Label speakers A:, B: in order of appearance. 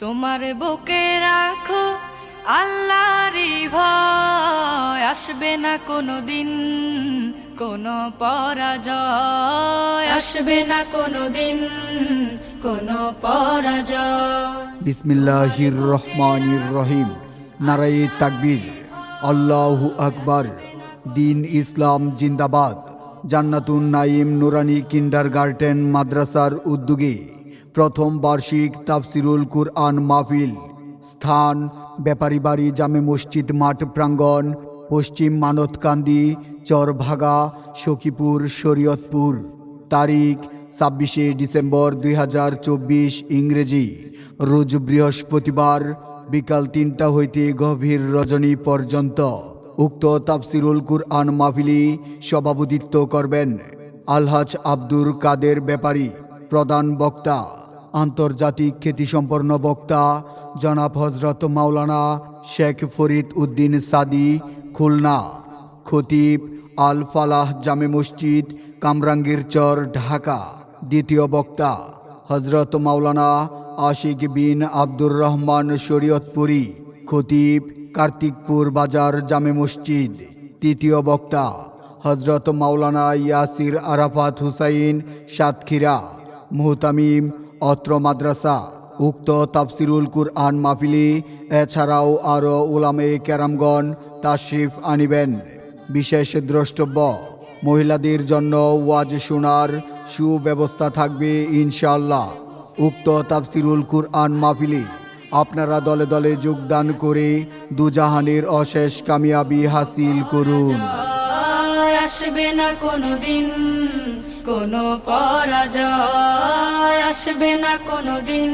A: তোমার বুকে রাখো আল্লাহরই ভয়, আসবে না কোনোদিন কোনো পরাজয়, আসবে না কোনোদিন কোনো পরাজয়।
B: বিসমিল্লাহির রহমানির রহিম। নারায়ে তাকবীর, আল্লাহু আকবার। দিন ইসলাম জিন্দাবাদ। জান্নাতুন নাঈম নুরানি কিন্ডারগার্টেন মাদ্রাসার উদ্যোগে প্রথম বার্ষিক তাফসিরুল কুরআন মাহফিল। স্থান ব্যাপারী বাড়ি জামে মসজিদ মাঠ প্রাঙ্গণ, পশ্চিম মানতকান্দি, চরভাগা, সখীপুর, শরীয়তপুর। তারিখ 26শে ডিসেম্বর 2024 ইংরেজি, রোজ বৃহস্পতিবার বিকাল 3টা হইতে গভীর রজনী পর্যন্ত। উক্ত তাফসিরুল কুরআন মাহফিলে সভাপতিত্ব করবেন আলহাজ আব্দুর কাদের ব্যাপারী। প্রধান বক্তা আন্তর্জাতিক খ্যাতিসম্পন্ন বক্তা জনাব হজরত মাওলানা শেখ ফরিদ উদ্দিন সাদি, খুলনা। খতিব আল ফালাহ জামে মসজিদ, কামরাঙ্গীরচর, ঢাকা। দ্বিতীয় বক্তা হজরত মাওলানা আশিক বিন আব্দুর রহমান শরীয়তপুরী, খতিব কার্তিকপুর বাজার জামে মসজিদ। তৃতীয় বক্তা হজরত মাওলানা ইয়াসির আরাফাত হুসাইন, সাতক্ষীরা, মুহতামিম, অত্র মাদ্রাসা। উক্ত তাফসিরুল কুরআন মাহফিলে এছাড়াও আরও উলামে কেরামগণ তাশরিফ আনিবেন। বিশেষ দ্রষ্টব্য, মহিলাদের জন্য ওয়াজ শোনার সুব্যবস্থা থাকবে ইনশাআল্লাহ। উক্ত তাফসিরুল কুরআন মাহফিলে আপনারা দলে দলে যোগদান করে দুজাহানের অশেষ কামিয়াবি হাসিল করুন।
A: আসবে না কোনোদিন কোনো পরাজয়, আসবে না কোনোদিন